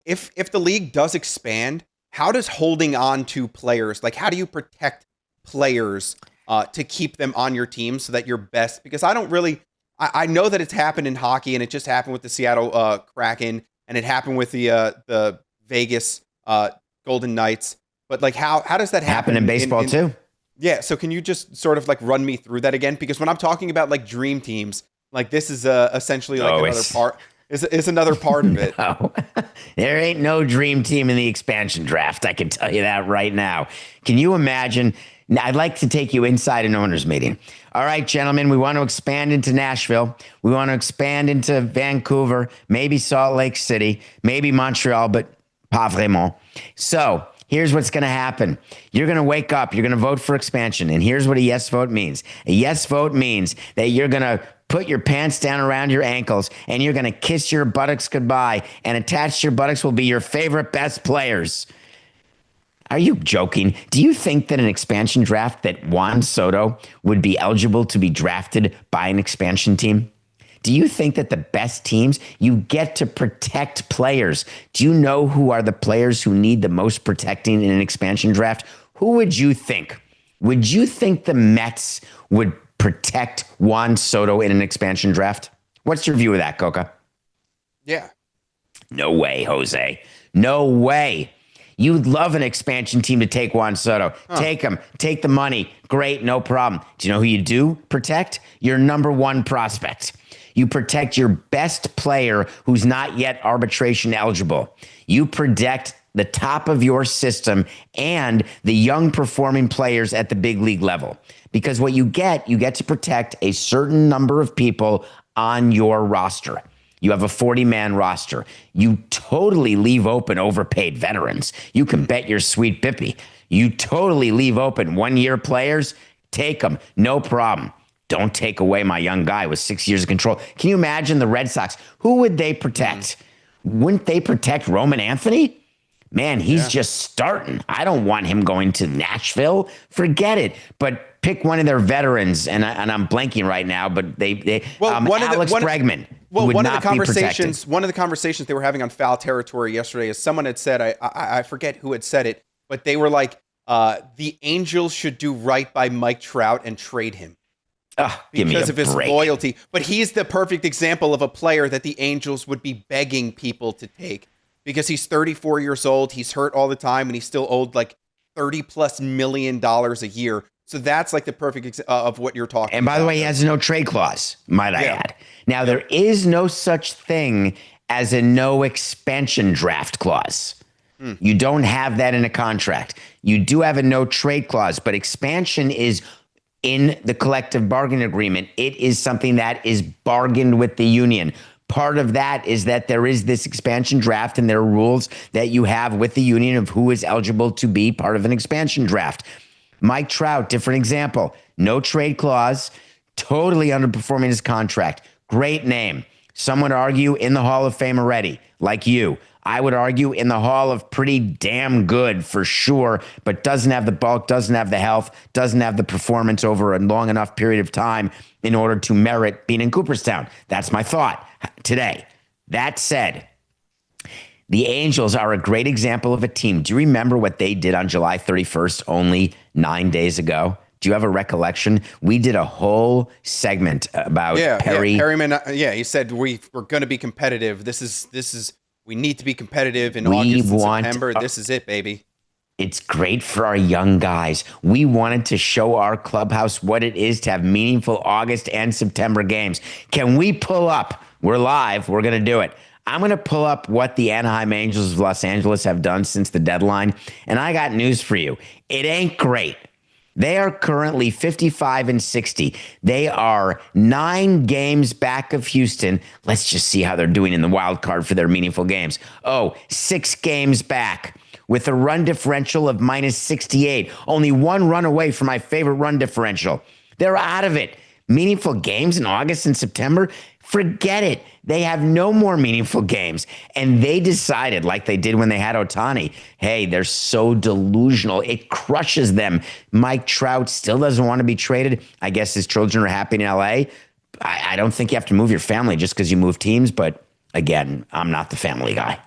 if the league does expand, how does holding on to players, like how do you protect players to keep them on your team so that you're best? Because I don't really, I know that it's happened in hockey, and it just happened with the Seattle Kraken, and it happened with the Vegas Golden Knights. But like, how does that happen in baseball too? Yeah. So can you just sort of like run me through that again? Because when I'm talking about like dream teams, like this is essentially like another part. Is another part of it. No. There ain't no dream team in the expansion draft. I can tell you that right now. Can you imagine? Now, I'd like to take you inside an owners meeting. All right, gentlemen, we want to expand into Nashville. We want to expand into Vancouver, maybe Salt Lake City, maybe Montreal, but pas vraiment. So here's what's going to happen. You're going to wake up. You're going to vote for expansion. And here's what a yes vote means. A yes vote means that you're going to put your pants down around your ankles and you're going to kiss your buttocks goodbye, and attached to your buttocks will be your favorite best players. Are you joking? Do you think that an expansion draft that Juan Soto would be eligible to be drafted by an expansion team? Do you think that the best teams, you get to protect players? Do you know who are the players who need the most protecting in an expansion draft? Who would you think? Would you think the Mets would protect Juan Soto in an expansion draft? What's your view of that, Coca? Yeah. No way, Jose. No way. You'd love an expansion team to take Juan Soto. Take him. Take the money. Great, no problem. Do you know who you do protect? Your number one prospect. You protect your best player who's not yet arbitration eligible. You protect the top of your system and the young performing players at the big league level. Because what you get to protect a certain number of people on your roster. You have a 40-man roster. You totally leave open overpaid veterans. You can bet your sweet bippy. You totally leave open one-year players. Take them. No problem. Don't take away my young guy with 6 years of control. Can you imagine the Red Sox? Who would they protect? Wouldn't they protect Roman Anthony? Man, he's just starting. I don't want him going to Nashville. Forget it. But pick one of their veterans, and I'm blanking right now, but Alex Bregman. Well, one of the conversations they were having on Foul Territory yesterday is someone had said, I forget who had said it, but they were like, the Angels should do right by Mike Trout and trade him. Because of his loyalty. But he's the perfect example of a player that the Angels would be begging people to take, because he's 34 years old. He's hurt all the time, and he's still owed like $30+ million a year. So that's like the perfect of what you're talking about. And by the way, he has no trade clause, might I add. Now, there is no such thing as a no expansion draft clause. You don't have that in a contract. You do have a no trade clause, but expansion is in the collective bargaining agreement. It is something that is bargained with the union. Part of that is that there is this expansion draft, and there are rules that you have with the union of who is eligible to be part of an expansion draft. Mike Trout, different example. No trade clause, totally underperforming his contract. Great name. Some would argue in the Hall of Fame already, like you. I would argue in the Hall of pretty damn good for sure, but doesn't have the bulk, doesn't have the health, doesn't have the performance over a long enough period of time in order to merit being in Cooperstown. That's my thought today. That said, the Angels are a great example of a team. Do you remember what they did on July 31st, only 9 days ago? Do you have a recollection? We did a whole segment about Perry. Yeah, Perryman. He said we're going to be competitive. This is. We need to be competitive in August and September. This is it, baby. It's great for our young guys. We wanted to show our clubhouse what it is to have meaningful August and September games. Can we pull up? We're live. We're going to do it. I'm going to pull up what the Anaheim Angels of Los Angeles have done since the deadline, and I got news for you. It ain't great. They are currently 55-60. They are 9 games back of Houston. Let's just see how they're doing in the wild card for their meaningful games. 6 games back with a run differential of -68. Only 1 run away from my favorite run differential. They're out of it. Meaningful games in August and September? Forget it. They have no more meaningful games. And they decided, like they did when they had Ohtani, hey, they're so delusional. It crushes them. Mike Trout still doesn't want to be traded. I guess his children are happy in L.A. I don't think you have to move your family just because you move teams. But again, I'm not the family guy.